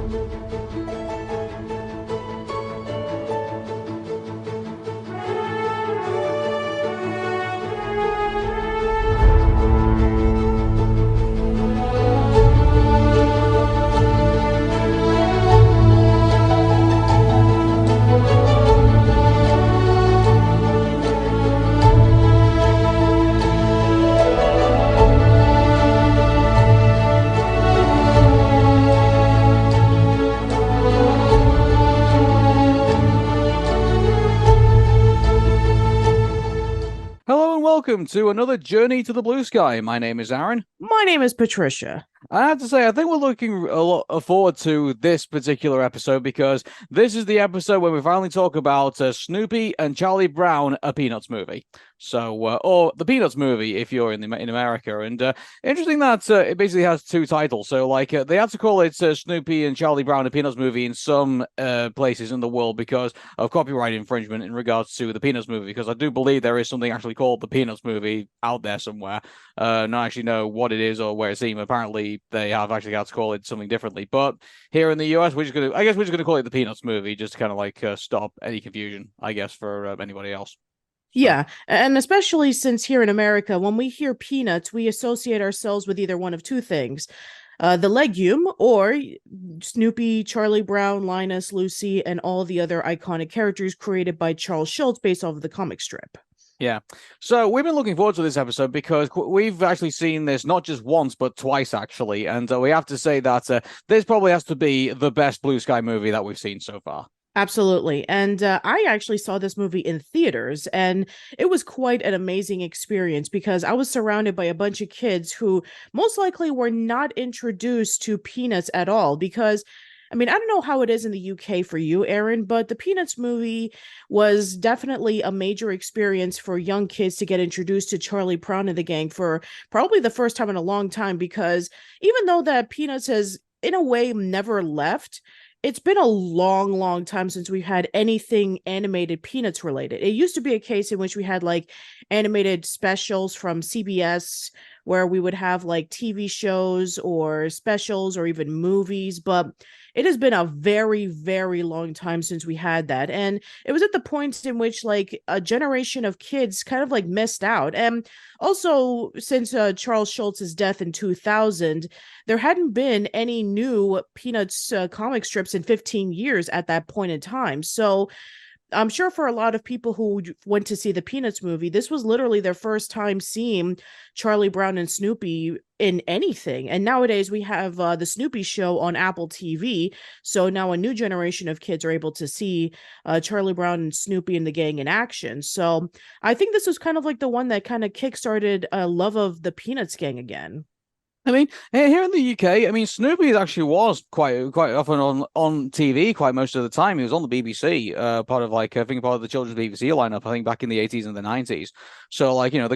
Hello and welcome to another Journey to the Blue Sky. My name is Aaron. My name is Patricia. I have to say, I think we're looking a lot forward to this particular episode because this is the episode where we finally talk about Snoopy and Charlie Brown, a Peanuts movie. So, or the Peanuts movie if you're in America. And interesting that it basically has two titles. So, like, they had to call it Snoopy and Charlie Brown, a Peanuts movie in some places in the world because of copyright infringement in regards to the Peanuts movie. Because I do believe there is something actually called the Peanuts movie out there somewhere. Not actually know what it is or where it's seen. Apparently, they have actually got to call it something differently. But here in the US, I guess we're just gonna call it the Peanuts movie, just to kind of like stop any confusion, I guess, for anybody else. Yeah, and especially since here in America, when we hear peanuts, we associate ourselves with either one of two things. The legume, or Snoopy, Charlie Brown, Linus, Lucy, and all the other iconic characters created by Charles Schultz based off of the comic strip. Yeah. So we've been looking forward to this episode because we've actually seen this not just once, but twice, actually. And we have to say that this probably has to be the best Blue Sky movie that we've seen so far. Absolutely. And I actually saw this movie in theaters, and it was quite an amazing experience because I was surrounded by a bunch of kids who most likely were not introduced to Peanuts at all. Because, I mean, I don't know how it is in the UK for you, Aaron, but the Peanuts movie was definitely a major experience for young kids to get introduced to Charlie Brown and the gang for probably the first time in a long time. Because even though that Peanuts has, in a way, never left, it's been a long, long time since we've had anything animated Peanuts related. It used to be a case in which we had like animated specials from CBS where we would have like TV shows or specials or even movies, but it has been a very, very long time since we had that. And it was at the point in which like a generation of kids kind of like missed out. And also, since Charles Schultz's death in 2000, there hadn't been any new Peanuts comic strips in 15 years at that point in time. So I'm sure for a lot of people who went to see the Peanuts movie, this was literally their first time seeing Charlie Brown and Snoopy in anything. And nowadays we have the Snoopy show on Apple TV. So now a new generation of kids are able to see Charlie Brown and Snoopy and the gang in action. So I think this was kind of like the one that kind of kickstarted a love of the Peanuts gang again. I mean, here in the UK, I mean, Snoopy actually was quite often on TV quite most of the time. He was on the BBC, part of like I think part of the children's BBC lineup. I think back in the 80s and the 90s. So like I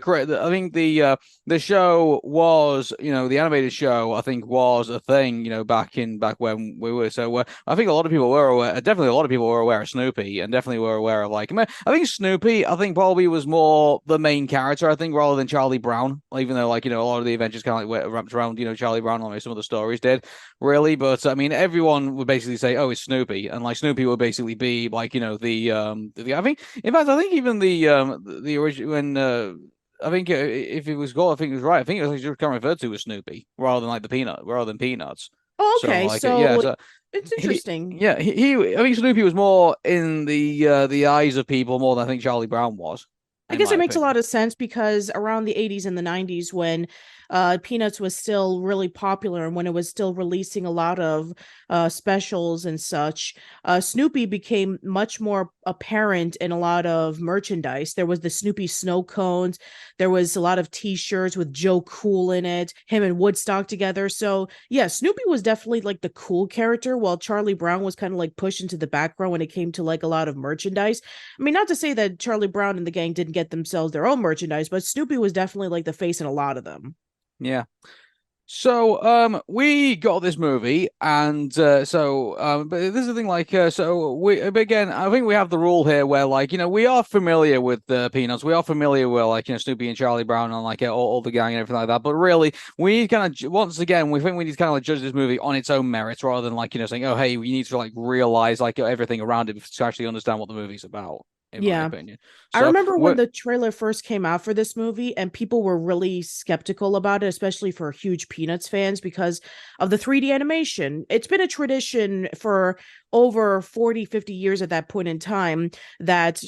think the show was the animated show I think was a thing back when we were. So I think a lot of people were aware. Definitely a lot of people were aware of Snoopy and definitely were aware of like I think Snoopy probably was more the main character I think rather than Charlie Brown. Even though like a lot of the adventures kind of like wrapped around Charlie Brown, like some of the stories did really, but I mean everyone would basically say, oh, it's Snoopy, and like Snoopy would basically be like the I think in fact I think even the original when I think if it was gold I think it was right. I think it was just kind of referred to as Snoopy rather than Peanuts. Oh, okay, so So it's interesting. I think Snoopy was more in the eyes of people more than I think Charlie Brown was, I in guess my it makes a opinion. lot of sense because around the 80s and the 90s, when Peanuts was still really popular and when it was still releasing a lot of specials and such, Snoopy became much more apparent in a lot of merchandise. There was the Snoopy snow cones, there was a lot of T-shirts with Joe Cool in it, him and Woodstock together. So yeah, Snoopy was definitely like the cool character, while Charlie Brown was kind of like pushed into the background when it came to like a lot of merchandise. I mean, not to say that Charlie Brown and the gang didn't get themselves their own merchandise, but Snoopy was definitely like the face in a lot of them. Yeah. We got this movie, and but this is the thing, but again, I think we have the rule here where, like, we are familiar with the Peanuts, we are familiar with, like, Snoopy and Charlie Brown and, like, all the gang and everything like that. But really, we need kind of, once again, we think we need to kind of like judge this movie on its own merits rather than, like, saying, oh, hey, we need to like realize like everything around it to actually understand what the movie's about, in my Yeah. opinion. I So, remember when what? the trailer first came out for this movie, and people were really skeptical about it, especially for huge Peanuts fans, because of the 3D animation. It's been a tradition for over 40, 50 years at that point in time that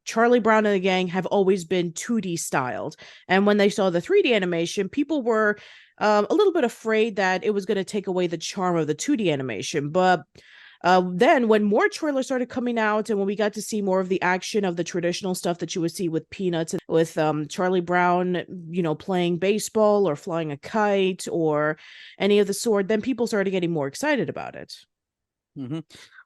Charlie Brown and the gang have always been 2D styled. And when they saw the 3D animation, people were a little bit afraid that it was going to take away the charm of the 2D animation. But then when more trailers started coming out and when we got to see more of the action of the traditional stuff that you would see with Peanuts and with Charlie Brown, playing baseball or flying a kite or any of the sort, then people started getting more excited about it. hmm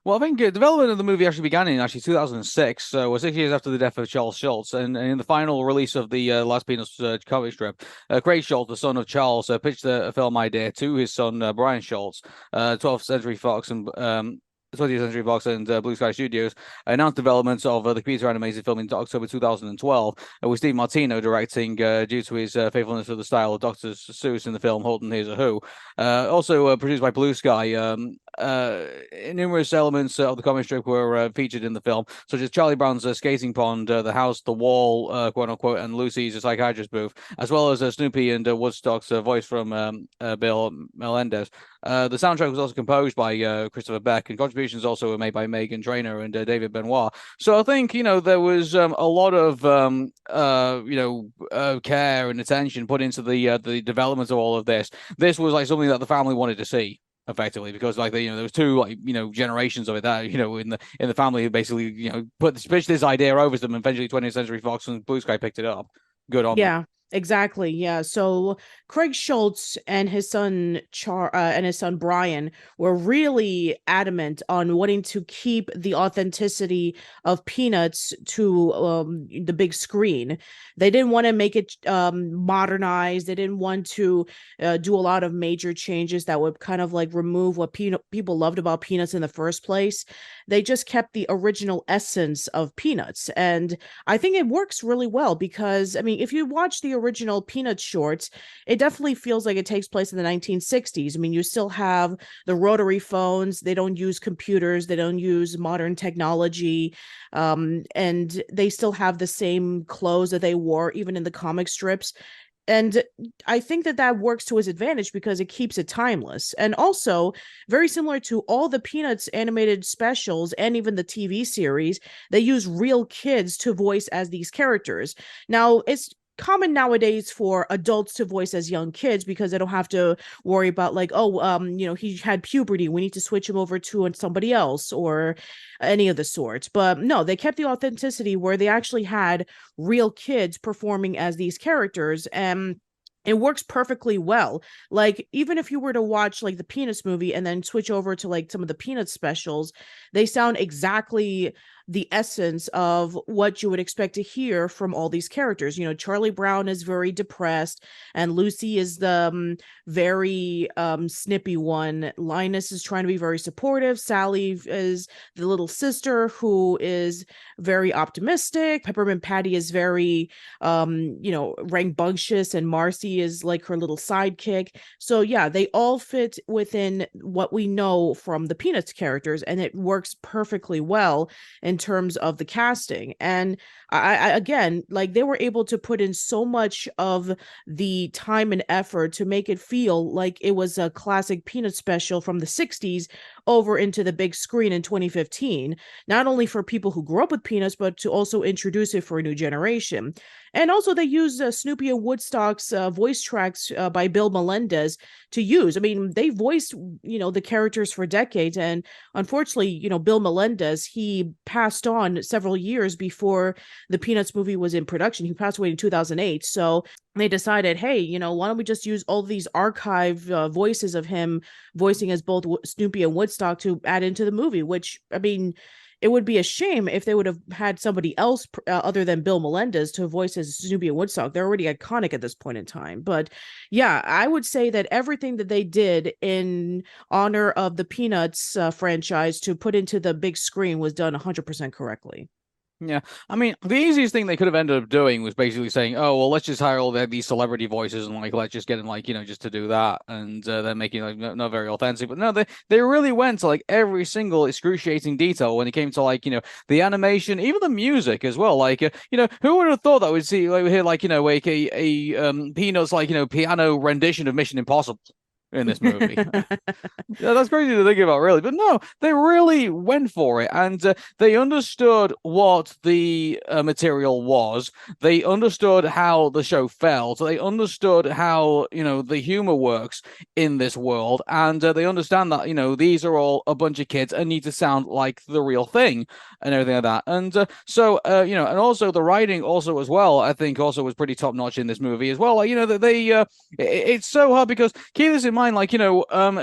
Well, I think development of the movie actually began in actually 2006, so 6 years after the death of Charles Schultz. And in the final release of the last Peanuts comic strip, Craig Schultz, the son of Charles, pitched a film idea to his son Brian Schultz, 12th Century Fox and 20th Century Fox and Blue Sky Studios announced development of the computer animated film in October 2012, with Steve Martino directing due to his faithfulness to the style of Dr. Seuss in the film Holden Here's a Who. Also produced by Blue Sky. Numerous elements of the comic strip were featured in the film, such as Charlie Brown's skating pond, the house, the wall, quote unquote, and Lucy's psychiatrist booth, as well as Snoopy and Woodstock's voice from Bill Melendez. The soundtrack was also composed by Christopher Beck, and contributions also were made by Megan Trainor and David Benoit. So I think there was a lot of care and attention put into the development of all of this. This was like something that the family wanted to see effectively because like there was two like generations of it that in the family who basically pitched this idea over to them, and eventually 20th Century Fox and Blue Sky picked it up. Good on them. Yeah, exactly. Yeah. So Craig Schultz and his son and his son Brian were really adamant on wanting to keep the authenticity of Peanuts to the big screen. They didn't want to make it modernized. They didn't want to do a lot of major changes that would kind of like remove what people loved about Peanuts in the first place. They just kept the original essence of Peanuts, and I think it works really well because, I mean, if you watch the original Peanuts shorts, it definitely feels like it takes place in the 1960s. I mean, you still have the rotary phones, they don't use computers, they don't use modern technology, and they still have the same clothes that they wore even in the comic strips. And I think that that works to his advantage because it keeps it timeless. And also, very similar to all the Peanuts animated specials and even the TV series, they use real kids to voice as these characters. Now, it's common nowadays for adults to voice as young kids because they don't have to worry about like, oh, he had puberty, we need to switch him over to somebody else or any of the sorts. But no, they kept the authenticity where they actually had real kids performing as these characters, and it works perfectly well. Like, even if you were to watch like the Peanuts movie and then switch over to like some of the Peanuts specials, they sound exactly the essence of what you would expect to hear from all these characters. Charlie Brown is very depressed, and Lucy is the very snippy one. Linus is trying to be very supportive. Sally is the little sister who is very optimistic. Peppermint Patty is very rambunctious, and Marcy is like her little sidekick. So yeah, they all fit within what we know from the Peanuts characters, and it works perfectly well in terms of the casting. And I again, like, they were able to put in so much of the time and effort to make it feel like it was a classic Peanut special from the 60s over into the big screen in 2015, not only for people who grew up with Peanuts, but to also introduce it for a new generation. And also, they used Snoopy and Woodstock's voice tracks by Bill Melendez to use. I mean, they voiced, the characters for decades. And unfortunately, Bill Melendez, he passed on several years before the Peanuts movie was in production. He passed away in 2008. So they decided, hey, why don't we just use all these archive voices of him voicing as both Snoopy and Woodstock to add into the movie, which, I mean, it would be a shame if they would have had somebody else other than Bill Melendez to voice as Snoopy and Woodstock. They're already iconic at this point in time. But yeah, I would say that everything that they did in honor of the Peanuts franchise to put into the big screen was done 100% correctly. Yeah, I mean, the easiest thing they could have ended up doing was basically saying, "Oh, well, let's just hire all these celebrity voices and like let's just get them like just to do that," and then making like not very authentic. But no, they really went to like every single excruciating detail when it came to like the animation, even the music as well. Like who would have thought that we'd see like hear like like a Peanuts like piano rendition of Mission Impossible in this movie. Yeah, that's crazy to think about, really. But no, they really went for it, and they understood what the material was. They understood how the show felt. They understood how the humor works in this world, and they understand that these are all a bunch of kids and need to sound like the real thing and everything like that. And and also the writing also as well. I think also was pretty top notch in this movie as well. Like that it's so hard because keep this in mind. Like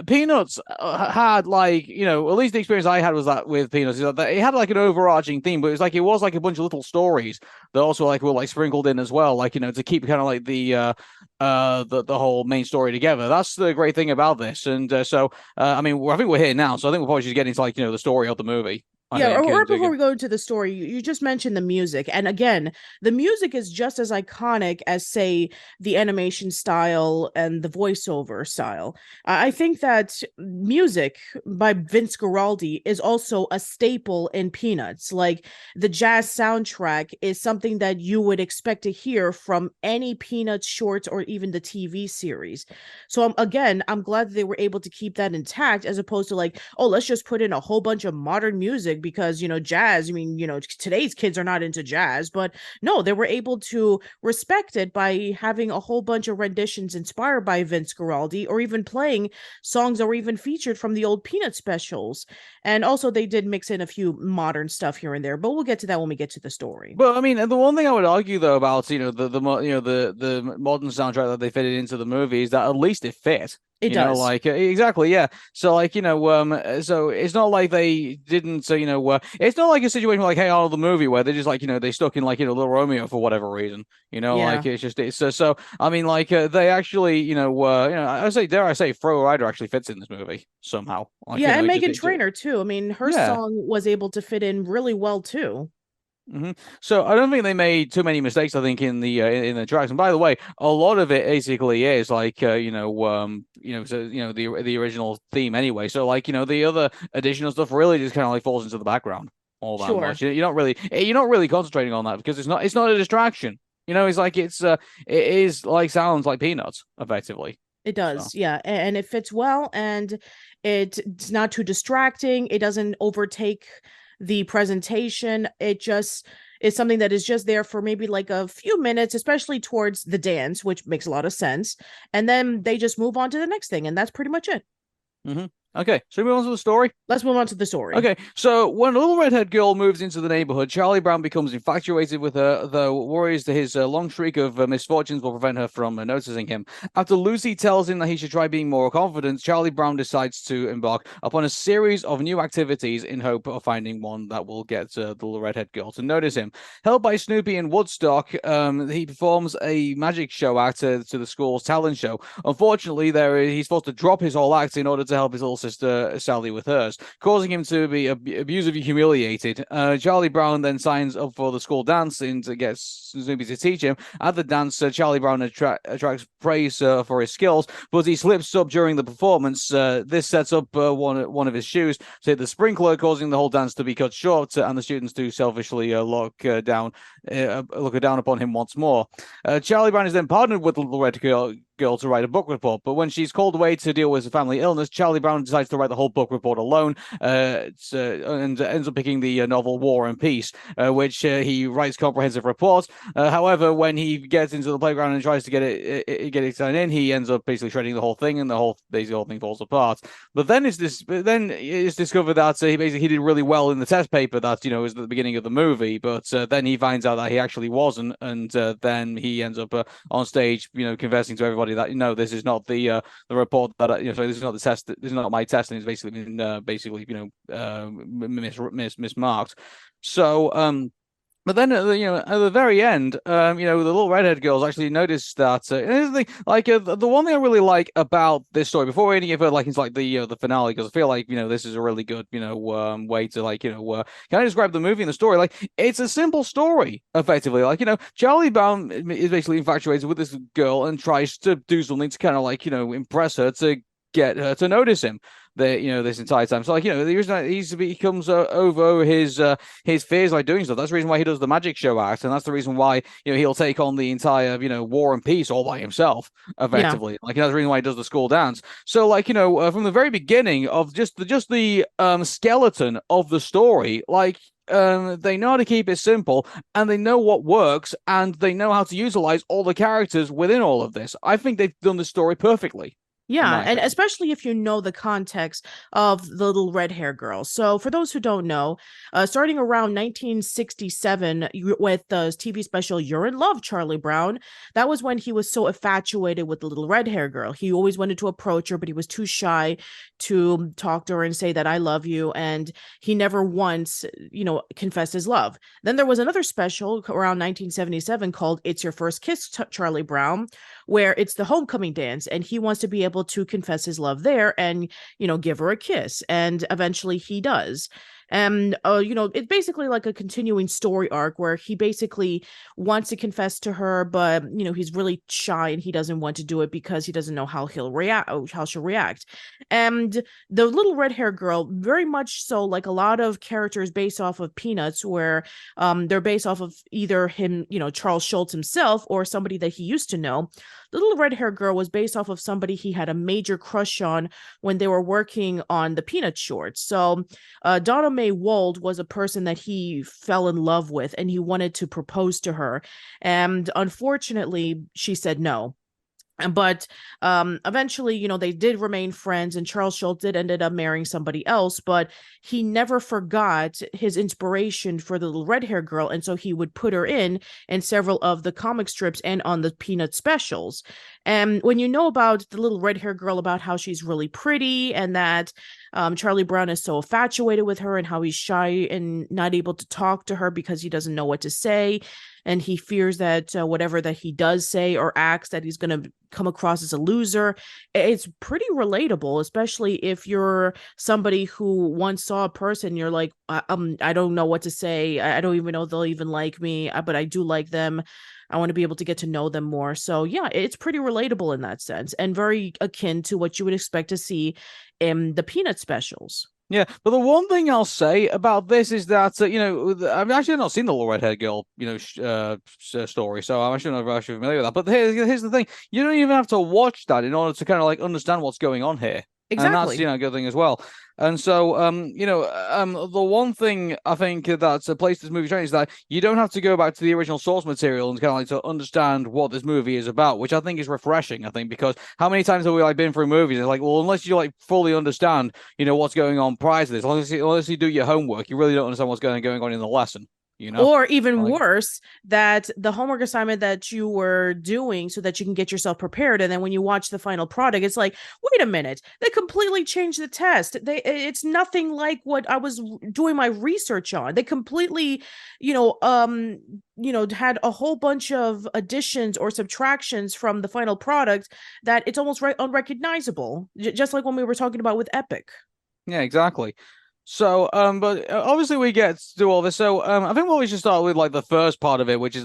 Peanuts had like at least the experience I had was that with Peanuts is that it had like an overarching theme, but it was like a bunch of little stories that also like were like sprinkled in as well, like to keep kind of like the whole main story together. That's the great thing about this. And I mean I think we're here now, so I think we'll probably just get into like the story of the movie. Yeah, or before we go into the story, you just mentioned the music. And again, the music is just as iconic as, say, the animation style and the voiceover style. I think that music by Vince Guaraldi is also a staple in Peanuts. Like the jazz soundtrack is something that you would expect to hear from any Peanuts shorts or even the TV series. So again, I'm glad that they were able to keep that intact as opposed to like, oh, let's just put in a whole bunch of modern music because jazz, I mean today's kids are not into jazz, but no, they were able to respect it by having a whole bunch of renditions inspired by Vince Guaraldi or even playing songs that were even featured from the old Peanut specials. And also they did mix in a few modern stuff here and there, but we'll get to that when we get to the story. But I mean, the one thing I would argue though about the modern soundtrack that they fitted into the movie is that at least it fit. It does. Like exactly, yeah. So like so it's not like they didn't. So it's not like a situation like Hey Arnold the movie where they just like they stuck in like Little Romeo for whatever reason. Like it's so. I mean, like they actually I say dare I say Fro Rider actually fits in this movie somehow. Like, and Meghan Trainor too. I mean, her song was able to fit in really well too. Mm-hmm. So I don't think they made too many mistakes. I think in the tracks. And by the way, a lot of it basically is like the original theme anyway. So like the other additional stuff really just kind of like falls into the background all that much. You're not really concentrating on that because it's not a distraction. It's like it is like sounds like Peanuts effectively. It does, yeah, and it fits well, and it's not too distracting. It doesn't overtake the presentation. It just is something that is just there for maybe like a few minutes, especially towards the dance, which makes a lot of sense. And then they just move on to the next thing, and that's pretty much it. Mm-hmm. Okay, so we move on to the story. Let's move on to the story. Okay, so when a little redhead girl moves into the neighborhood, Charlie Brown becomes infatuated with her, though worries that his long streak of misfortunes will prevent her from noticing him. After Lucy tells him that he should try being more confident, Charlie Brown decides to embark upon a series of new activities in hope of finding one that will get the little redhead girl to notice him. Helped by Snoopy and Woodstock, he performs a magic show act to the school's talent show. Unfortunately, he's forced to drop his whole act in order to help his little sister Sally with hers, causing him to be abusively humiliated. Charlie Brown then signs up for the school dance and gets Snoopy to teach him. At the dance, Charlie Brown attracts praise for his skills, but he slips up during the performance. This sets up one of his shoes to hit the sprinkler, causing the whole dance to be cut short and the students to selfishly look down upon him once more. Charlie Brown is then partnered with the little red girl to write a book report, but when she's called away to deal with a family illness, Charlie Brown decides to write the whole book report alone, and ends up picking the novel War and Peace, which he writes comprehensive reports. However, when he gets into the playground and tries to get it signed in, he ends up basically shredding the whole thing, and the whole thing falls apart. But then it's discovered that he did really well in the test paper that was at the beginning of the movie, but then he finds out that he actually wasn't, and then he ends up on stage, confessing to everybody everybody that this is not the report that sorry, this is not the test. This is not my test, and it's basically been mismarked. So But then, at the very end, the little redhead girls actually noticed that. And here's the thing, like, the one thing I really like about this story, before we get further, like, into like the finale, because I feel like this is a really good way to kind of describe the movie and the story. Like, it's a simple story, effectively. Like, Charlie Brown is basically infatuated with this girl and tries to do something to kind of impress her to get her to notice him. This entire time. So the reason he comes over his fears by doing stuff. That's the reason why he does the magic show act, and that's the reason why he'll take on the entire War and Peace all by himself, Yeah. effectively. That's the reason why he does the school dance. So from the very beginning of just the skeleton of the story, they know how to keep it simple, and they know what works, and they know how to utilize all the characters within all of this. I think they've done the story perfectly. Yeah, and especially if you know the context of the little red hair girl. So, for those who don't know, starting around 1967 with the TV special You're in Love, Charlie Brown, that was when he was so infatuated with the little red hair girl. He always wanted to approach her, but he was too shy to talk to her and say that I love you. And he never once, confessed his love. Then there was another special around 1977 called It's Your First Kiss, Charlie Brown, where it's the homecoming dance, and he wants to be able to confess his love there and give her a kiss, and eventually he does. And it's basically like a continuing story arc where he basically wants to confess to her, but he's really shy and he doesn't want to do it because he doesn't know how she'll react. And the little red hair girl, very much so like a lot of characters based off of Peanuts, where they're based off of either him, Charles Schultz himself, or somebody that he used to know. The little red hair girl was based off of somebody he had a major crush on when they were working on the Peanut shorts. So Donna Mae Wold was a person that he fell in love with, and he wanted to propose to her. And unfortunately, she said no. But eventually, they did remain friends, and Charles Schultz did ended up marrying somebody else, but he never forgot his inspiration for the little red hair girl. And so he would put her in several of the comic strips and on the Peanut specials. And when you know about the little red hair girl, about how she's really pretty, and that Charlie Brown is so infatuated with her, and how he's shy and not able to talk to her because he doesn't know what to say, and he fears that whatever that he does say or acts, that he's going to come across as a loser. It's pretty relatable, especially if you're somebody who once saw a person, you're like, I don't know what to say. I don't even know if they'll even like me, but I do like them. I want to be able to get to know them more. So yeah, it's pretty relatable in that sense, and very akin to what you would expect to see in the Peanut specials. Yeah, but the one thing I'll say about this is that I've actually not seen the little redhead girl story, so I'm actually not actually familiar with that. But here's the thing: you don't even have to watch that in order to kind of understand what's going on here. Exactly. And that's a good thing as well. And so the one thing I think that's a place this movie trains is that you don't have to go back to the original source material and kind of to understand what this movie is about, which I think is refreshing. I think, because how many times have we been through movies? It's like, well, unless you fully understand what's going on prior to this, unless you do your homework, you really don't understand what's going on in the lesson. Or even worse, that the homework assignment that you were doing so that you can get yourself prepared, and then when you watch the final product, it's like, wait a minute, they completely changed the test. It's nothing like what I was doing my research on. They completely, had a whole bunch of additions or subtractions from the final product that it's almost unrecognizable. Just like when we were talking about with Epic. Yeah, exactly. So, but obviously we get to do all this. So, I think what we should start with, the first part of it, which is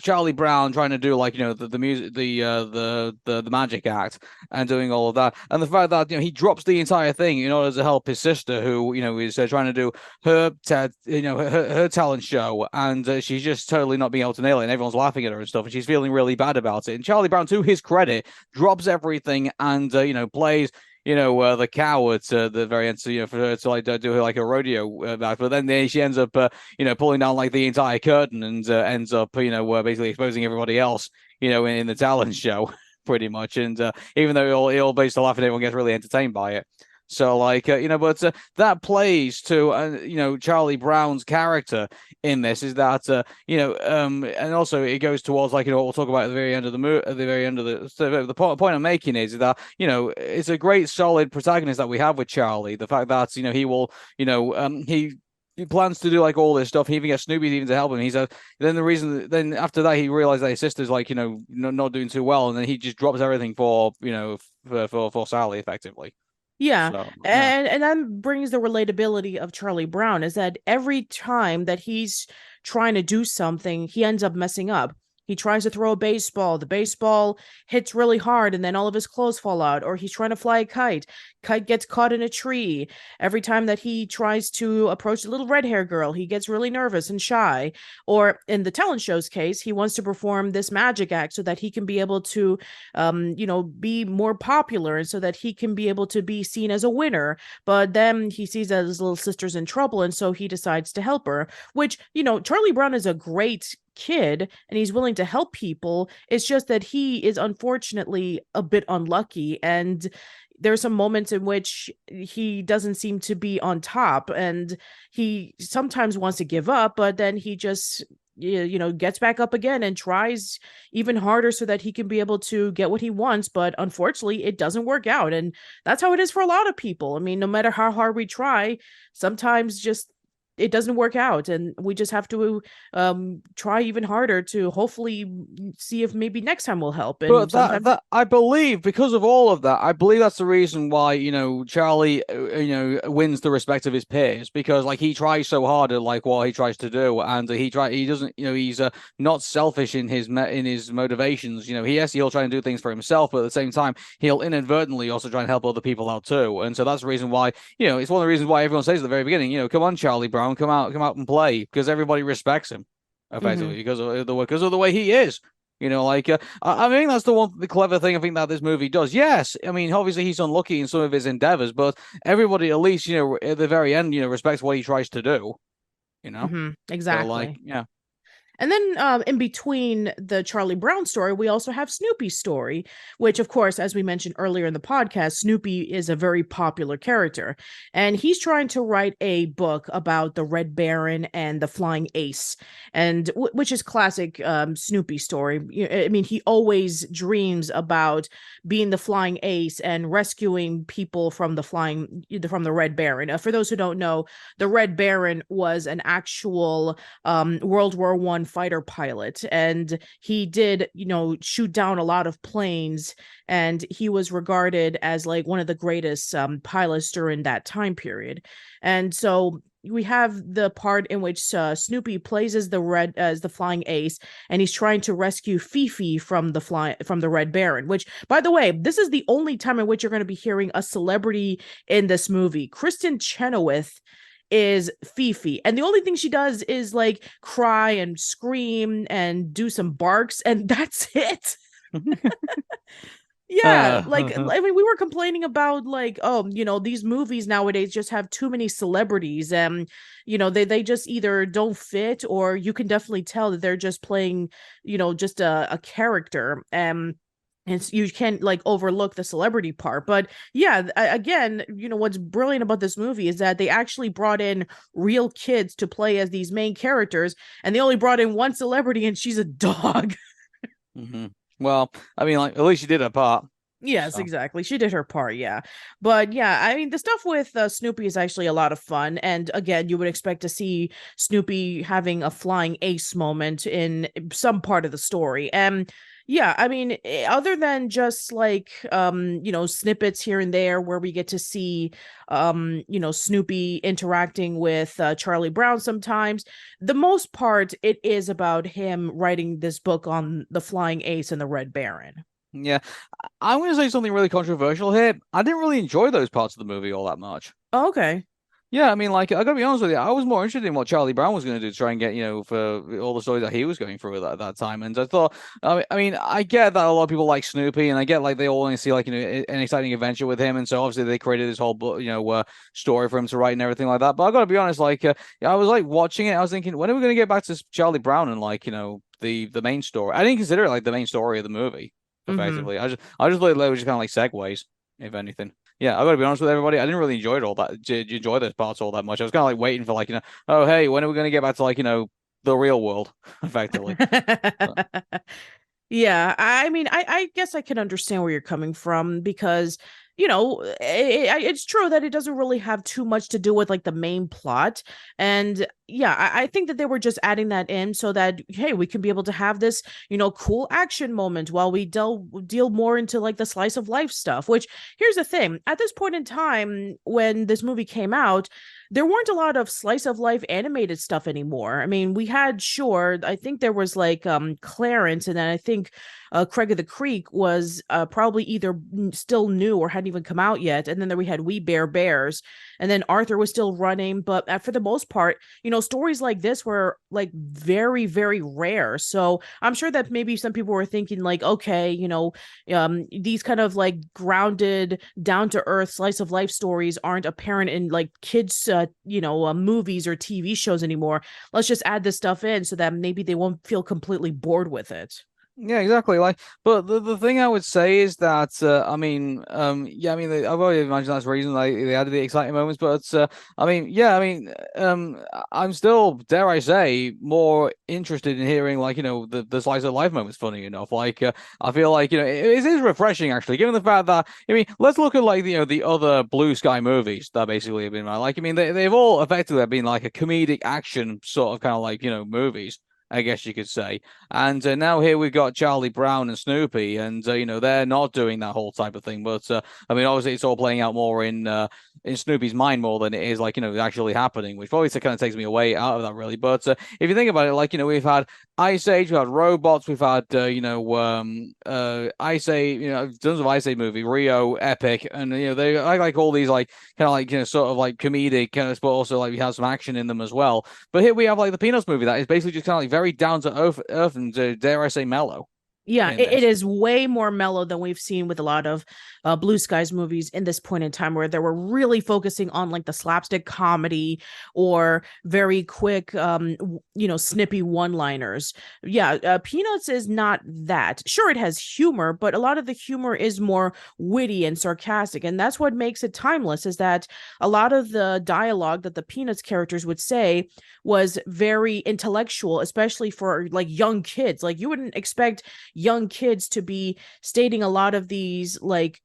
Charlie Brown trying to do the music, the magic act, and doing all of that, and the fact that he drops the entire thing in order to help his sister, who is trying to do her her talent show, and she's just totally not being able to nail it, and everyone's laughing at her and stuff, and she's feeling really bad about it. And Charlie Brown, to his credit, drops everything and plays the coward to the very end, for her to do her a rodeo back. But then she ends up, pulling down the entire curtain and ends up, basically exposing everybody else, in the talent show, pretty much. And even though it all based on laughing, everyone gets really entertained by it. So like but that plays to Charlie Brown's character in this is that and also it goes towards like what we'll talk about at the very end of the at the very end of the so the point I'm making is that it's a great solid protagonist that we have with Charlie. The fact that he will he plans to do like all this stuff. He even gets Snoopy even to help him. Then after that he realizes that his sister's like not doing too well, and then he just drops everything for for Sally effectively. Yeah. So yeah. And that brings the relatability of Charlie Brown is that every time that he's trying to do something, he ends up messing up. He tries to throw a baseball, the baseball hits really hard, and then all of his clothes fall out. Or he's trying to fly a kite gets caught in a tree. Every time that he tries to approach the little red hair girl, he gets really nervous and shy. Or in the talent show's case, he wants to perform this magic act so that he can be able to be more popular, and so that he can be able to be seen as a winner. But then he sees that his little sister's in trouble, and so he decides to help her, which, Charlie Brown is a great kid and he's willing to help people. It's just that he is unfortunately a bit unlucky, and there's some moments in which he doesn't seem to be on top, and he sometimes wants to give up, but then he just gets back up again and tries even harder so that he can be able to get what he wants. But unfortunately it doesn't work out, and that's how it is for a lot of people. I mean, no matter how hard we try, sometimes just it doesn't work out, and we just have to try even harder to hopefully see if maybe next time will help. But And sometimes that I believe because of all of that, I believe that's the reason why Charlie wins the respect of his peers, because like he tries so hard at like what he tries to do, and he doesn't he's not selfish in his motivations. He'll try and do things for himself, but at the same time he'll inadvertently also try and help other people out too. And so that's the reason why it's one of the reasons why everyone says at the very beginning, come on Charlie Brown, come out and play, because everybody respects him effectively Mhm. because of the way he is. I think that's the clever thing I think that this movie does. Yes, I mean obviously he's unlucky in some of his endeavors, but everybody at least at the very end respects what he tries to do. You know, so like Exactly. yeah. And then in between the Charlie Brown story, we also have Snoopy's story, which, of course, as we mentioned earlier in the podcast, Snoopy is a very popular character. And he's trying to write a book about the Red Baron and the Flying Ace, and which is classic Snoopy story. I mean, he always dreams about being the Flying Ace and rescuing people from the Red Baron. For those who don't know, the Red Baron was an actual World War I fighter pilot, and he did shoot down a lot of planes, and he was regarded as like one of the greatest pilots during that time period. And so we have the part in which Snoopy plays as the Flying Ace, and he's trying to rescue Fifi from the Red Baron. Which, by the way, this is the only time in which you're going to be hearing a celebrity in this movie. Kristen Chenoweth is Fifi, and the only thing she does is like cry and scream and do some barks, and that's it. Yeah, like uh, I mean, we were complaining about like, oh, these movies nowadays just have too many celebrities, and they just either don't fit, or you can definitely tell that they're just playing, just a character. And you can't like overlook the celebrity part. But yeah, again, what's brilliant about this movie is that they actually brought in real kids to play as these main characters, and they only brought in one celebrity, and she's a dog. hmm Well, I mean, like at least you did a part. Yes, So exactly. She did her part, yeah. But yeah, I mean, the stuff with Snoopy is actually a lot of fun. And again, you would expect to see Snoopy having a flying ace moment in some part of the story. And yeah, I mean, other than just like snippets here and there where we get to see Snoopy interacting with Charlie Brown sometimes, the most part it is about him writing this book on the flying ace and the Red Baron. yeah, I'm going to say something really controversial here. I didn't really enjoy those parts of the movie all that much. Oh, okay. Yeah, I mean, like, I gotta be honest with you, I was more interested in what Charlie Brown was going to do to try and get, for all the stories that he was going through at that time. And I thought, I mean, I get that a lot of people like Snoopy, and I get like they all want to see like, an exciting adventure with him. And so obviously they created this whole, story for him to write and everything like that. But I gotta be honest, like, I was like watching it, I was thinking, when are we going to get back to Charlie Brown and like, the main story? I didn't consider it like the main story of the movie, Mm-hmm. effectively. I just thought they were just kind of like segues, if anything. yeah, I gotta be honest with everybody. I didn't really enjoy it all that enjoy those parts all that much. I was kind of like waiting for like, oh hey, when are we gonna get back to like, the real world, effectively. But, Yeah, I mean, I guess I can understand where you're coming from because, it's true that it doesn't really have too much to do with like the main plot. And yeah, I think that they were just adding that in so that, hey, we can be able to have this, cool action moment while we deal more into like the slice of life stuff, which here's the thing. At this point in time, when this movie came out, there weren't a lot of slice of life animated stuff anymore. I mean, we had sure, I think there was like Clarence, and then I think Craig of the Creek was probably either still new or hadn't even come out yet. And then there we had We Bare Bears, and then Arthur was still running. But for the most part, stories like this were like very, very rare. So I'm sure that maybe some people were thinking like, okay, these kind of like grounded, down to earth slice of life stories aren't apparent in like kids, movies or TV shows anymore. Let's just add this stuff in so that maybe they won't feel completely bored with it. yeah, exactly. Like, but the thing I would say is that I mean, yeah, I mean, I've already imagined that's the reason they added the exciting moments. But I mean, yeah, I mean, I'm still, dare I say, more interested in hearing like the slice of life moments. Funny enough, like I feel like it is refreshing actually, given the fact that I mean, let's look at like the other Blue Sky movies that basically have been like I mean, they've all effectively been like a comedic action sort of kind of like movies. I guess you could say. And now here we've got Charlie Brown and Snoopy, and they're not doing that whole type of thing. But I mean, obviously, it's all playing out more in Snoopy's mind more than it is like actually happening, which probably kind of takes me away out of that really. But if you think about it, like we've had Ice Age, we've had robots, we've had Ice Age, tons of Ice Age movie, Rio, Epic, and they I like all these like kind of like sort of like comedic kind of, but also like we have some action in them as well. But here we have like the Peanuts movie that is basically just kind of like very down to earth and dare I say mellow Yeah, in it this. is way more mellow than we've seen with a lot of Blue Skies movies in this point in time, where they were really focusing on like the slapstick comedy or very quick, snippy one-liners. Yeah, Peanuts is not that. Sure, it has humor, but a lot of the humor is more witty and sarcastic, and that's what makes it timeless. Is that a lot of the dialogue that the Peanuts characters would say was very intellectual, especially for like young kids. Like you wouldn't expect young kids to be stating a lot of these like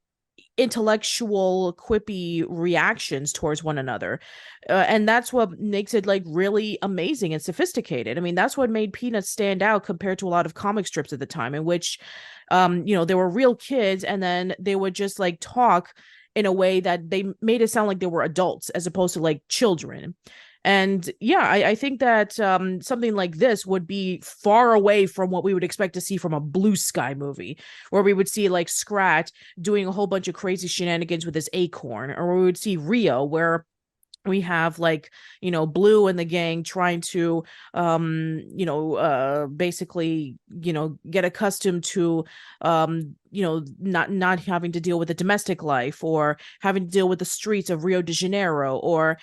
intellectual quippy reactions towards one another, and that's what makes it like really amazing and sophisticated. I mean, that's what made Peanuts stand out compared to a lot of comic strips at the time, in which they were real kids and then they would just like talk in a way that they made it sound like they were adults as opposed to like children. And yeah, I think that something like this would be far away from what we would expect to see from a Blue Sky movie, where we would see like Scrat doing a whole bunch of crazy shenanigans with his acorn, or we would see Rio, where we have like Blue and the gang trying to basically get accustomed to not having to deal with the domestic life or having to deal with the streets of Rio de Janeiro, or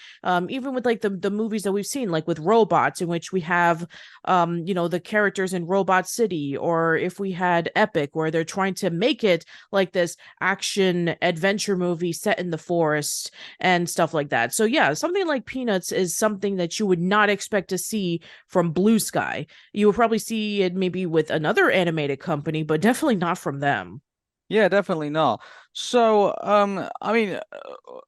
even with like the movies that we've seen like with robots, in which we have the characters in Robot City, or if we had Epic, where they're trying to make it like this action adventure movie set in the forest and stuff like that. So yeah, something like Peanuts is something that you would not expect to see from Blue Sky. You would probably see it maybe with another animated company, but definitely not from them. Yeah, definitely not. So, I mean,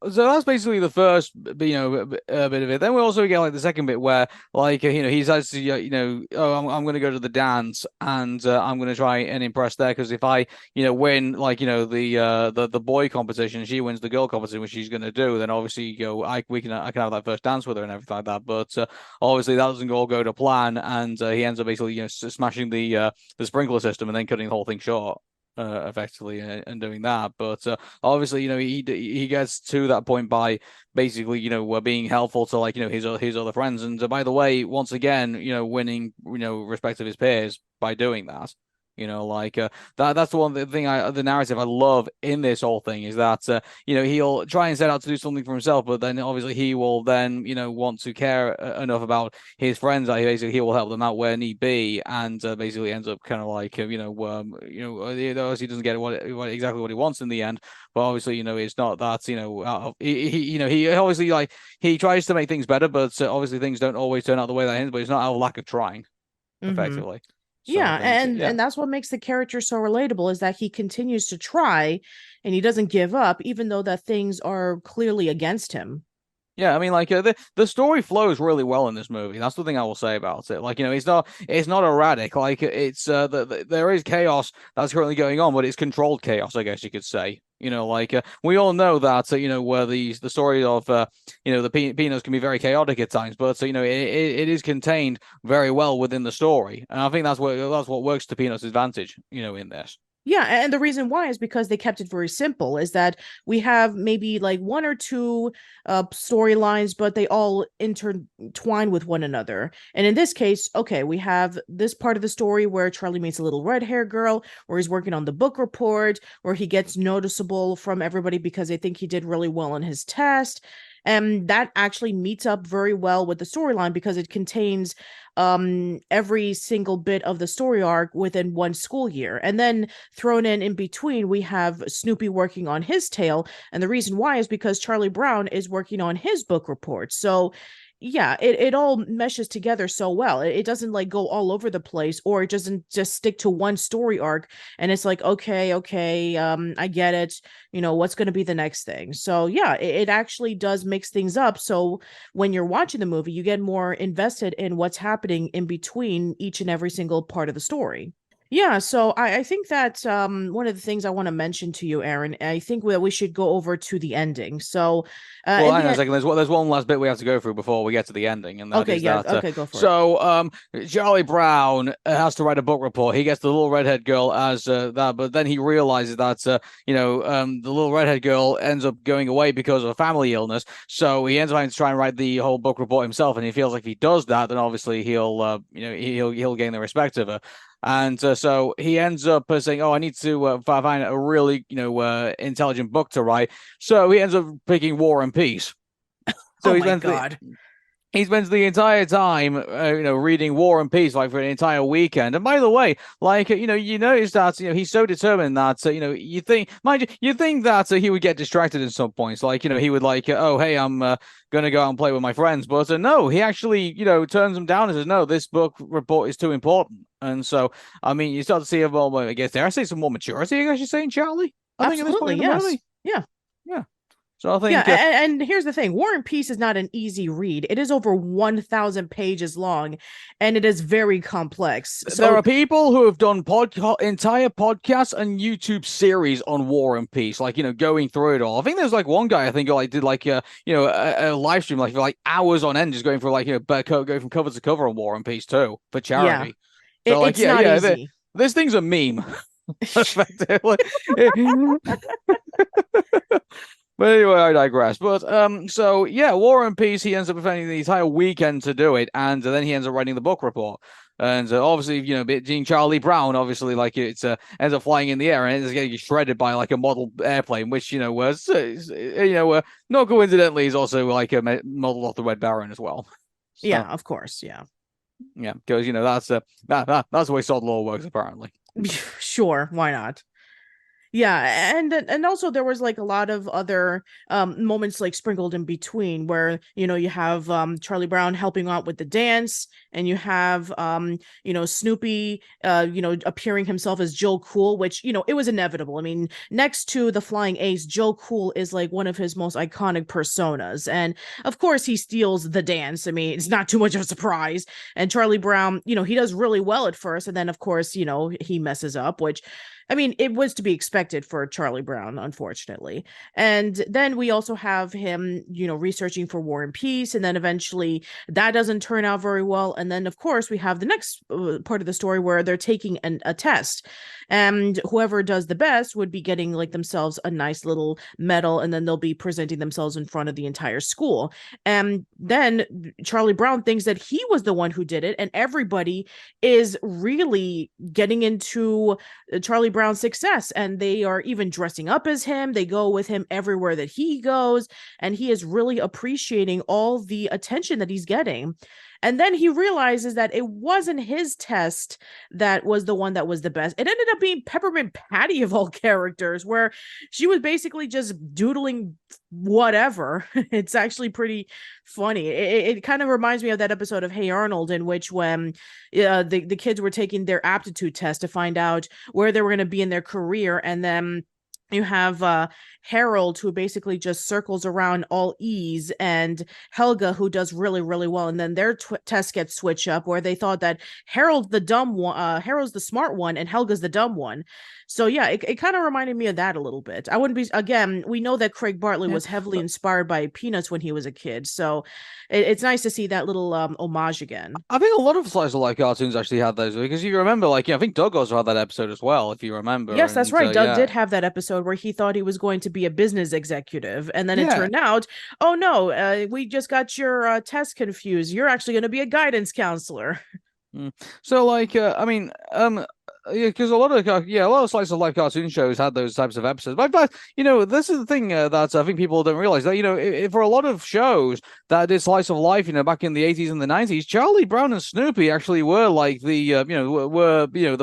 so that's basically the first, bit of it. Then we also get like the second bit where, like, he says to oh, I'm going to go to the dance and I'm going to try and impress there because if I, win, like, the boy competition, she wins the girl competition, which she's going to do, then obviously I can have that first dance with her and everything like that. But obviously that doesn't all go to plan, and he ends up basically, smashing the sprinkler system and then cutting the whole thing short effectively and doing that. But obviously, he gets to that point by basically, being helpful to like, his other friends. And by the way, once again, winning, respect of his peers by doing that. That's the one thing the narrative I love in this whole thing is that he'll try and set out to do something for himself, but then obviously he will then want to care enough about his friends that basically he will help them out where need be, and basically ends up kind of obviously doesn't get exactly what he wants in the end, but obviously it's not that he obviously he tries to make things better, but obviously things don't always turn out the way that ends, but it's not out of lack of trying, Mm-hmm. effectively. So I Yeah, think, yeah. and that's what makes the character so relatable is that he continues to try and he doesn't give up, even though that things are clearly against him. Yeah, I mean, the story flows really well in this movie. That's the thing I will say about it. It's not erratic. It's there is chaos that's currently going on, but it's controlled chaos, I guess you could say. We all know that where the story of the Peanuts can be very chaotic at times, but it is contained very well within the story, and I think that's what works to Peanuts' advantage. In this. Yeah, and the reason why is because they kept it very simple, is that we have maybe like one or two storylines, but they all intertwine with one another. And in this case, okay, we have this part of the story where Charlie meets a little red hair girl, where he's working on the book report, where he gets noticeable from everybody because they think he did really well on his test. And that actually meets up very well with the storyline because it contains every single bit of the story arc within one school year. And then thrown in between, we have Snoopy working on his tale. And the reason why is because Charlie Brown is working on his book report. So yeah, it all meshes together so well. It doesn't like go all over the place, or it doesn't just stick to one story arc and it's like, okay, I get it, what's going to be the next thing. So yeah, it actually does mix things up, so when you're watching the movie you get more invested in what's happening in between each and every single part of the story. Yeah, so I think that one of the things I want to mention to you, Aaron, I think that we should go over to the ending. So, Well, in hang the on a end, second. There's one last bit we have to go through before we get to the ending, and that okay, is yeah, that. okay, go for it. So, Charlie Brown has to write a book report. He gets the little redhead girl as that, but then he realizes that the little redhead girl ends up going away because of a family illness. So he ends up having to try and write the whole book report himself, and he feels like if he does that, then obviously he'll gain the respect of her. And so he ends up saying, "Oh, I need to find a really intelligent book to write." So he ends up picking War and Peace. Oh So my God. he spends the entire time, reading War and Peace like for an entire weekend. And by the way, you notice that he's so determined that you think, mind you think that he would get distracted at some points. He would oh hey, I'm gonna go out and play with my friends. But no, he actually turns them down and says, no, this book report is too important. And so I mean, you start to see a more, I guess, dare I say, some more maturity, I guess you're saying, Charlie. I think at this point Absolutely, in the yes. movie. Yeah. Yeah. So I Yeah, think and here's the thing. War and Peace is not an easy read. It is over 1,000 pages long and it is very complex. there So are people who have done entire podcasts and YouTube series on War and Peace, going through it all. I think there's one guy I think who did a live stream for hours on end, just going through going from cover to cover on War and Peace too for yeah, charity. So it's not easy. this thing's a meme, effectively. But anyway, I digress. But so yeah, War and Peace. He ends up spending the entire weekend to do it, and then he ends up writing the book report. And obviously, being Charlie Brown, obviously, it's ends up flying in the air and ends up getting shredded by a model airplane, which was not coincidentally is also a model off the Red Baron as well. Yeah, So of course. Yeah. yeah, because that's the way Sod Law works apparently. Sure, why not? Yeah, and also there was like a lot of other moments like sprinkled in between where you have Charlie Brown helping out with the dance, and you have Snoopy appearing himself as Joe Cool, which it was inevitable. I mean, next to the Flying Ace, Joe Cool is like one of his most iconic personas, and of course he steals the dance. I mean, it's not too much of a surprise. And Charlie Brown, he does really well at first, and then of course he messes up, which I mean, it was to be expected for Charlie Brown, unfortunately. And then we also have him, researching for War and Peace. And then eventually that doesn't turn out very well. And then, of course, we have the next part of the story where they're taking a test. And whoever does the best would be getting like themselves a nice little medal. And then they'll be presenting themselves in front of the entire school. And then Charlie Brown thinks that he was the one who did it. And everybody is really getting into Charlie Brown's success, and they are even dressing up as him. They go with him everywhere that he goes, and he is really appreciating all the attention that he's getting. And then he realizes that it wasn't his test that was the one that was the best. It ended up being Peppermint Patty of all characters, where she was basically just doodling whatever. It's actually pretty funny. It kind of reminds me of that episode of Hey Arnold, in which when the kids were taking their aptitude test to find out where they were going to be in their career, and then you have Harold, who basically just circles around all E's, and Helga, who does really, really well. And then their tests get switched up, where they thought that Harold's the smart one, and Helga's the dumb one. So yeah, it kind of reminded me of that a little bit. I wouldn't be, again, we know that Craig Bartlett was heavily inspired by Peanuts when he was a kid. So it's nice to see that little homage again. I think a lot of slice of life cartoons actually had those, because you remember, like, I think Doug also had that episode as well, if you remember. Yes, that's right. Doug did have that episode where he thought he was going to be a business executive, and then it turned out, oh no, we just got your test confused. You're actually going to be a guidance counselor. So, like, I mean, yeah, because a lot of slice of life cartoon shows had those types of episodes. But this is the thing that I think people don't realize, that for a lot of shows that did slice of life, back in the 80s and the 90s, Charlie Brown and Snoopy actually were like the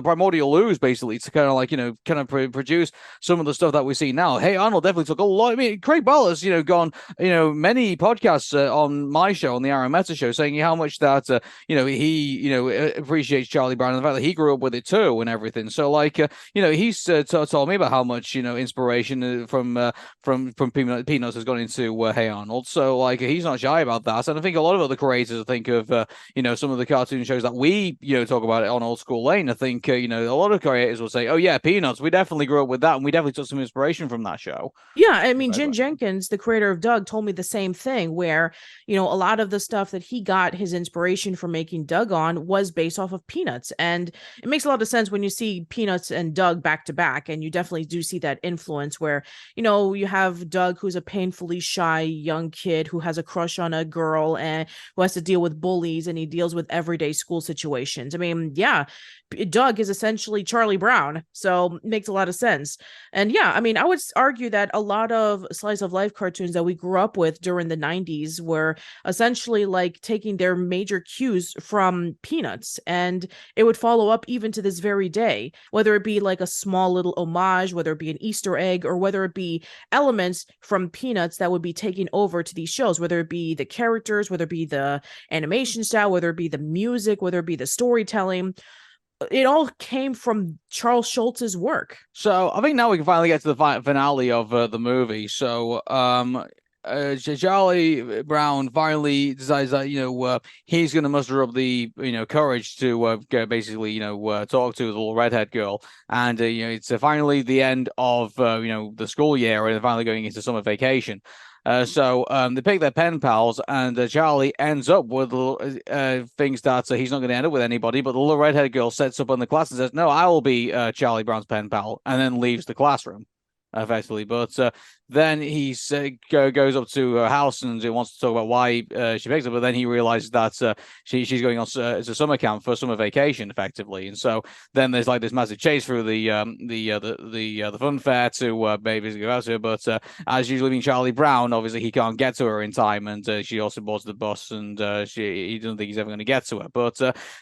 primordial ooze, basically, to kind of produce some of the stuff that we see now. Hey Arnold definitely took a lot. I mean, Craig Ballas, gone many podcasts on my show, on the Aaron Meta show, saying how much that he appreciates Charlie Brown and the fact that he grew up with it too, and everything. So, like, he's told me about how much inspiration from Peanuts has gone into Hey Arnold. So, like, he's not shy about that. And I think a lot of other creators think of some of the cartoon shows that we talk about it on Old School Lane. I think a lot of creators will say, oh yeah, Peanuts, we definitely grew up with that, and we definitely took some inspiration from that show. Yeah, I mean, Jen Jenkins, the creator of Doug, told me the same thing, where a lot of the stuff that he got his inspiration for making Doug on was based off of Peanuts. And it makes a lot of sense when you see Peanuts and Doug back to back, and you definitely do see that influence where you have Doug, who's a painfully shy young kid who has a crush on a girl and who has to deal with bullies, and he deals with everyday school situations. I mean, yeah, Doug is essentially Charlie Brown, so it makes a lot of sense. And yeah, I mean, I would argue that a lot of slice of life cartoons that we grew up with during the 90s were essentially like taking their major cues from Peanuts, and it would follow up even to this very day, whether it be like a small little homage, whether it be an Easter egg, or whether it be elements from Peanuts that would be taken over to these shows, whether it be the characters, whether it be the animation style, whether it be the music, whether it be the storytelling. It all came from Charles Schultz's work. So I think now we can finally get to the finale of the movie. So Charlie Brown finally decides that he's going to muster up the courage to basically talk to the little redhead girl, and it's finally the end of the school year, and they're finally going into summer vacation. So they pick their pen pals, and Charlie ends up with thinks that he's not going to end up with anybody, but the little redhead girl sets up in the class and says, "No, I will be Charlie Brown's pen pal," and then leaves the classroom. Effectively, but then he goes up to her house and wants to talk about why she picks her, but then he realizes that she's going on it's a summer camp for summer vacation, effectively, and so then there's like this massive chase through the fun fair to basically go out to her, but as usually being Charlie Brown, obviously he can't get to her in time, and she also boards the bus, and he doesn't think he's ever going to get to her. But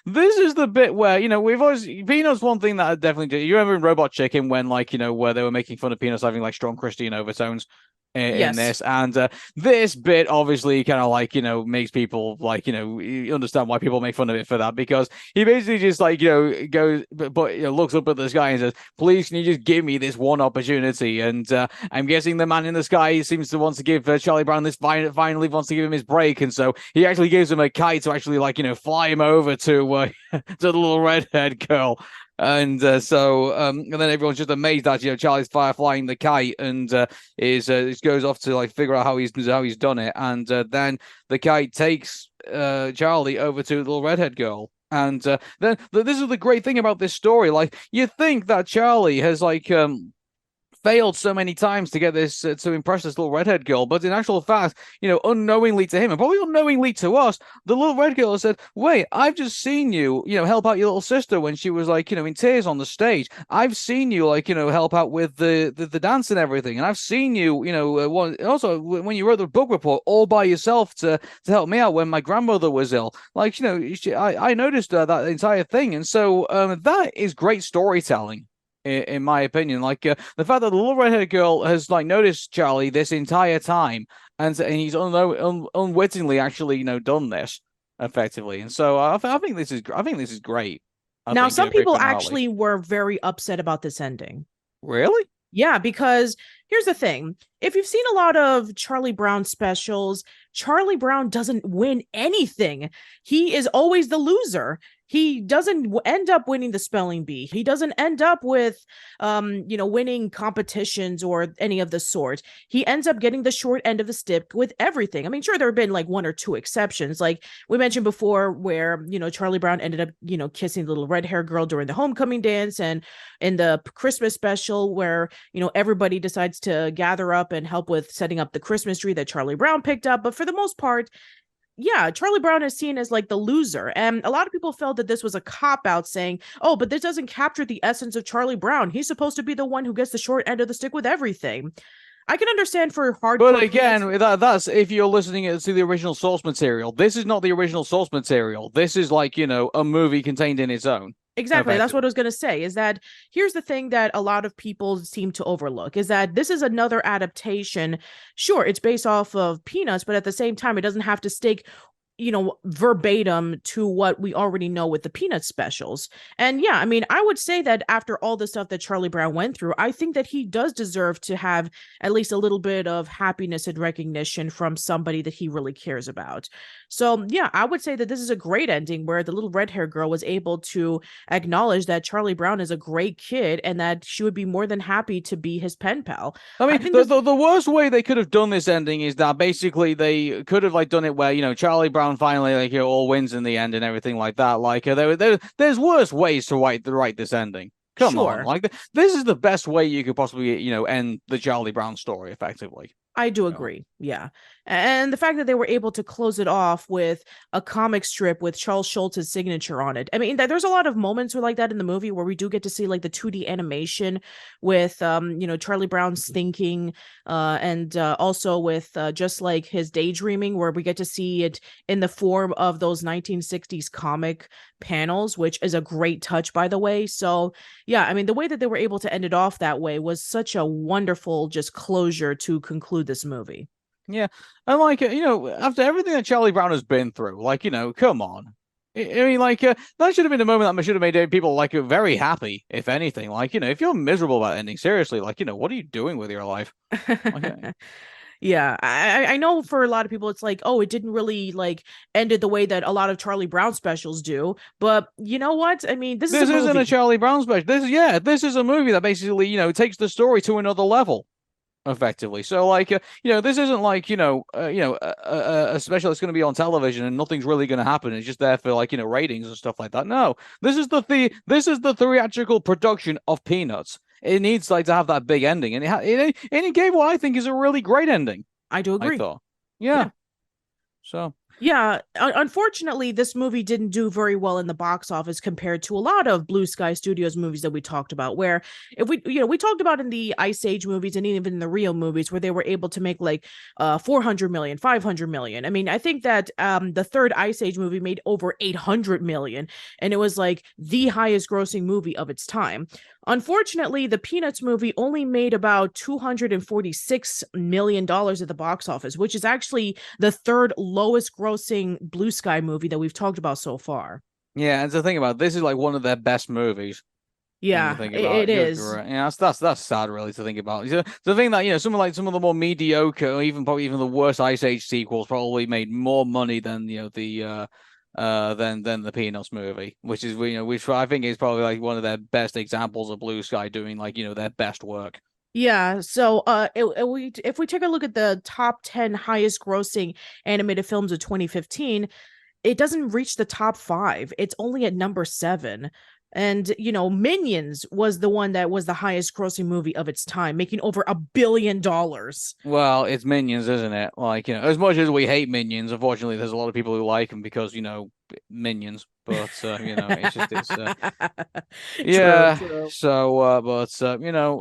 this is the bit where we've always Peanuts. One thing that I definitely do. You remember in Robot Chicken when where they were making fun of Peanuts having like strong Christian overtones in this, and this bit obviously kind of makes people understand why people make fun of it for that, because he basically just goes but looks up at the sky and says, "Please, can you just give me this one opportunity?" And I'm guessing the man in the sky seems to want to give Charlie Brown this finally wants to give him his break, and so he actually gives him a kite to actually fly him over to to the little redhead girl. And and then everyone's just amazed that Charlie's flying the kite, and is goes off to like figure out how he's done it, and then the kite takes Charlie over to the little redhead girl. And then this is the great thing about this story. Like, you think that Charlie has failed so many times to get this to impress this little redhead girl, but in actual fact, unknowingly to him and probably unknowingly to us, the little red girl has said, "Wait, I've just seen you, help out your little sister when she was like, in tears on the stage. I've seen you help out with the dance and everything, and I've seen you, also when you wrote the book report all by yourself to help me out when my grandmother was ill. Like, I noticed that entire thing, and so that is great storytelling." In my opinion, like the fact that the little redheaded girl has like noticed Charlie this entire time, and he's unwittingly actually done this effectively, and so I think this is great. Now, some people actually were very upset about this ending. Really? Yeah, because here's the thing. If you've seen a lot of Charlie Brown specials, Charlie Brown doesn't win anything. He is always the loser. He doesn't end up winning the spelling bee. He doesn't end up with, winning competitions or any of the sort. He ends up getting the short end of the stick with everything. I mean, sure, there have been like one or two exceptions. Like we mentioned before where, Charlie Brown ended up, kissing the little red hair girl during the homecoming dance, and in the Christmas special where, everybody decides to gather up and help with setting up the Christmas tree that Charlie Brown picked up. But for the most part, yeah, Charlie Brown is seen as like the loser. And a lot of people felt that this was a cop out saying, oh, but this doesn't capture the essence of Charlie Brown. He's supposed to be the one who gets the short end of the stick with everything. I can understand for hardcore. But again, that's if you're listening to the original source material. This is not the original source material. This is like, a movie contained in its own. Exactly. That's what I was going to say, is that here's the thing that a lot of people seem to overlook, is that this is another adaptation. Sure, it's based off of Peanuts, but at the same time, it doesn't have to stick verbatim to what we already know with the Peanuts specials. And yeah, I mean, I would say that after all the stuff that Charlie Brown went through, I think that he does deserve to have at least a little bit of happiness and recognition from somebody that he really cares about. So yeah, I would say that this is a great ending where the little red hair girl was able to acknowledge that Charlie Brown is a great kid and that she would be more than happy to be his pen pal. I mean, the worst way they could have done this ending is that basically they could have done it where, Charlie Brown finally all wins in the end and everything like that. Like there's worse ways to write this ending. Come on, like this is the best way you could possibly end the Charlie Brown story effectively. I do agree. Yeah. And the fact that they were able to close it off with a comic strip with Charles Schultz's signature on it. I mean, there's a lot of moments like that in the movie where we do get to see like the 2D animation with, Charlie Brown's thinking and also with just like his daydreaming, where we get to see it in the form of those 1960s comic panels, which is a great touch, by the way. So, yeah, I mean, the way that they were able to end it off that way was such a wonderful just closure to conclude this movie. Yeah, and after everything that Charlie Brown has been through, come on. I mean, that should have been a moment that should have made people very happy, if anything. If you're miserable about ending, seriously, what are you doing with your life? Yeah, I know for a lot of people, it's like, oh, it didn't really ended the way that a lot of Charlie Brown specials do. But you know what? I mean, this isn't a Charlie Brown special. This is a movie that basically, takes the story to another level. Effectively, so this isn't a special that's going to be on television and nothing's really going to happen. It's just there for ratings and stuff like that. No, this is the theatrical production of Peanuts. It needs to have that big ending, and it gave what I think is a really great ending. I do agree. I thought, yeah. So. Yeah, unfortunately, this movie didn't do very well in the box office compared to a lot of Blue Sky Studios movies that we talked about, where if we talked about in the Ice Age movies and even in the Rio movies where they were able to make 400 million, 500 million. I mean, I think that the third Ice Age movie made over 800 million, and it was the highest grossing movie of its time. Unfortunately, the Peanuts movie only made about $246 million at the box office, which is actually the third lowest grossing Blue Sky movie that we've talked about so far. Yeah, and to think about, this is one of their best movies. Yeah, it is. Yeah, that's sad, really, to think about. The thing that some of the more mediocre, or even probably the worst Ice Age sequels, probably made more money than the than the Peanuts movie, which is which I think is probably like one of their best examples of Blue Sky doing like their best work. Yeah, so if we take a look at the top 10 highest grossing animated films of 2015, it doesn't reach the top 5. It's only at number 7. And Minions was the one that was the highest grossing movie of its time, making over $1 billion. Well, it's Minions, isn't it? Like, as much as we hate Minions, unfortunately, there's a lot of people who like them because, Minions. But, True, yeah. true. So,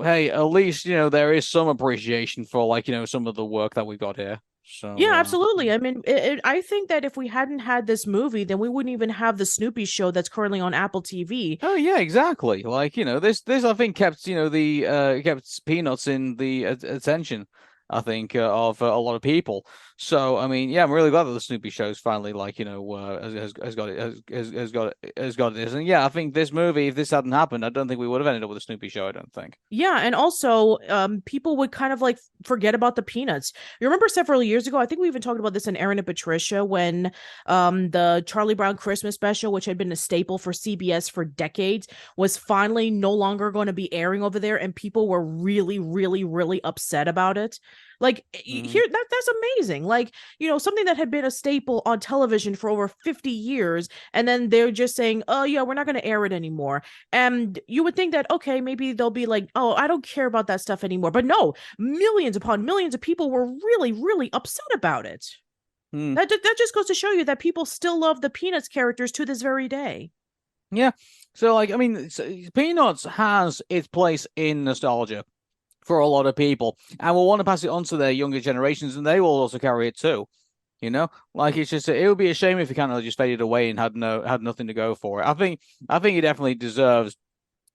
hey, at least, there is some appreciation for, like, some of the work that we got here. Yeah, So, absolutely. I mean, I think that if we hadn't had this movie, then we wouldn't even have the Snoopy show that's currently on Apple TV. oh yeah, exactly. Like, this I think kept, the kept Peanuts in the attention, I think, of a lot of people. So, I mean, yeah, I'm really glad that the Snoopy show's finally like, has got it has got this. And yeah, I think this movie, if this hadn't happened, I don't think we would have ended up with a Snoopy show, I don't think. Yeah, and also, people would kind of like forget about the Peanuts. You remember several years ago, I think we even talked about this in Arun and Patricia when the Charlie Brown Christmas special, which had been a staple for CBS for decades, was finally no longer going to be airing over there, and people were really, really, really upset about it. Like Mhm. here, that's amazing. Like, something that had been a staple on television for over 50 years, and then they're just saying, "Oh yeah, we're not going to air it anymore." And you would think that, okay, maybe they'll be like, oh, I don't care about that stuff anymore. But no, millions upon millions of people were really, really upset about it. Mm. That just goes to show you that people still love the Peanuts characters to this very day. Yeah. So, like, I mean, Peanuts has its place in nostalgia for a lot of people, and will want to pass it on to their younger generations, and they will also carry it too. Like it's just it would be a shame if it kind of just faded away and had nothing to go for it. I think it definitely deserves,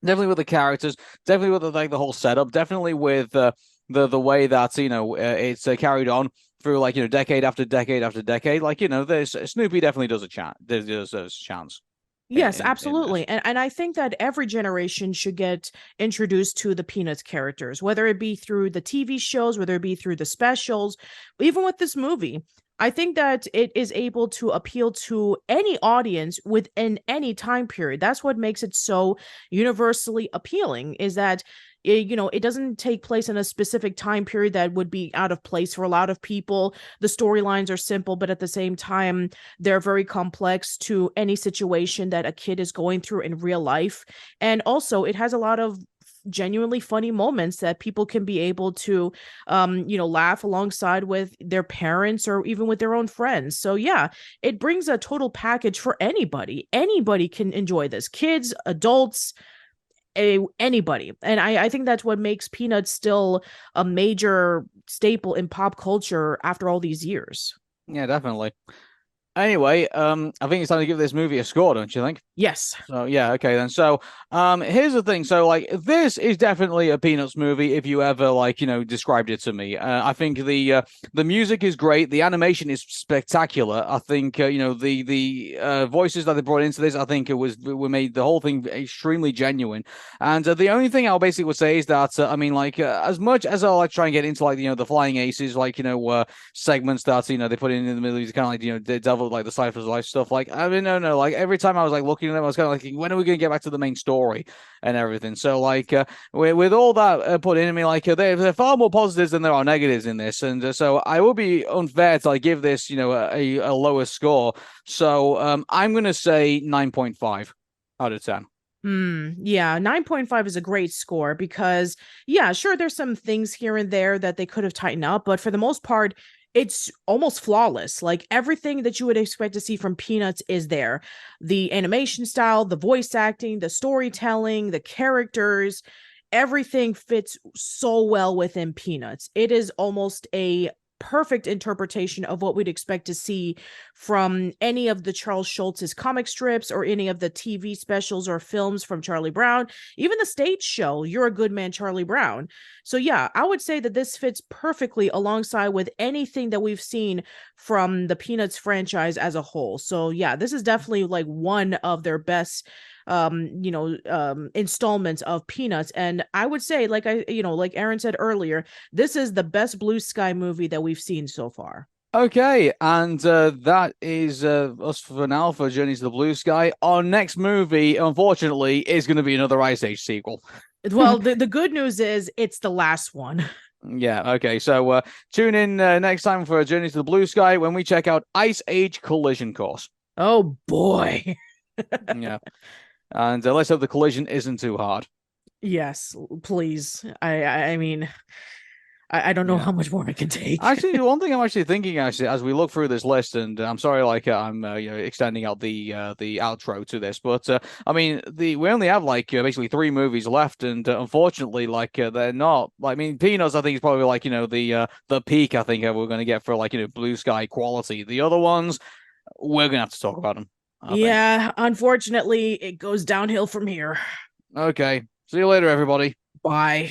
definitely with the characters, definitely with like the whole setup, definitely with the way that it's carried on through like decade after decade after decade. Like there's Snoopy definitely does a chance. There's a chance Yes, in this. absolutely. And I think that every generation should get introduced to the Peanuts characters, whether it be through the TV shows, whether it be through the specials, even with this movie. I think that it is able to appeal to any audience within any time period. That's what makes it so universally appealing, is that it doesn't take place in a specific time period that would be out of place for a lot of people. The storylines are simple, but at the same time, they're very complex to any situation that a kid is going through in real life. And also, it has a lot of genuinely funny moments that people can be able to laugh alongside with their parents or even with their own friends. So yeah, it brings a total package for anybody can enjoy this, kids, adults, anybody. And I think that's what makes Peanuts still a major staple in pop culture after all these years. Yeah, definitely. Anyway, I think it's time to give this movie a score, don't you think? Yes. So yeah, okay then. So here's the thing. So like this is definitely a Peanuts movie if you ever like, described it to me. I think the music is great, the animation is spectacular. I think the voices that they brought into this, I think it was we made the whole thing extremely genuine. And the only thing I'll basically would say is that I mean like as much as I like try and get into like the flying aces like segments that they put in the middle, kind of like the devil like the Cypher's Life stuff. Like I mean no like every time I was like looking at them, I was kind of like, when are we going to get back to the main story and everything? So like with all that put in me, like they're far more positives than there are negatives in this, and so I will be unfair to like give this a lower score. So I'm going to say 9.5 out of 10. Yeah, 9.5 is a great score because, yeah, sure, there's some things here and there that they could have tightened up, but for the most part, it's almost flawless. Like everything that you would expect to see from Peanuts is there. The animation style, the voice acting, the storytelling, the characters, everything fits so well within Peanuts. It is almost a perfect interpretation of what we'd expect to see from any of the Charles Schultz's comic strips or any of the TV specials or films from Charlie Brown, even the stage show, You're a Good Man, Charlie Brown. So yeah, I would say that this fits perfectly alongside with anything that we've seen from the Peanuts franchise as a whole. So yeah, this is definitely like one of their best installments of Peanuts. And I would say, like Aaron said earlier, this is the best Blue Sky movie that we've seen so far. Okay, and that is us for now for Journey to the Blue Sky. Our next movie, unfortunately, is going to be another Ice Age sequel. Well, the good news is it's the last one. Yeah, okay. So tune in next time for Journey to the Blue Sky when we check out Ice Age Collision Course. Oh boy. Yeah, and let's hope the collision isn't too hard. Yes, please. I mean, I don't know Yeah. how much more I can take. Actually, one thing I'm actually thinking actually as we look through this list, and I'm sorry, like I'm extending out the outro to this, but I mean we only have like basically three movies left, and unfortunately, like they're not. Like, I mean, Peanuts, I think is probably like the peak. I think we're going to get for like Blue Sky quality. The other ones, we're gonna have to talk about them. I think. Yeah, unfortunately, it goes downhill from here. Okay, see you later, everybody. Bye.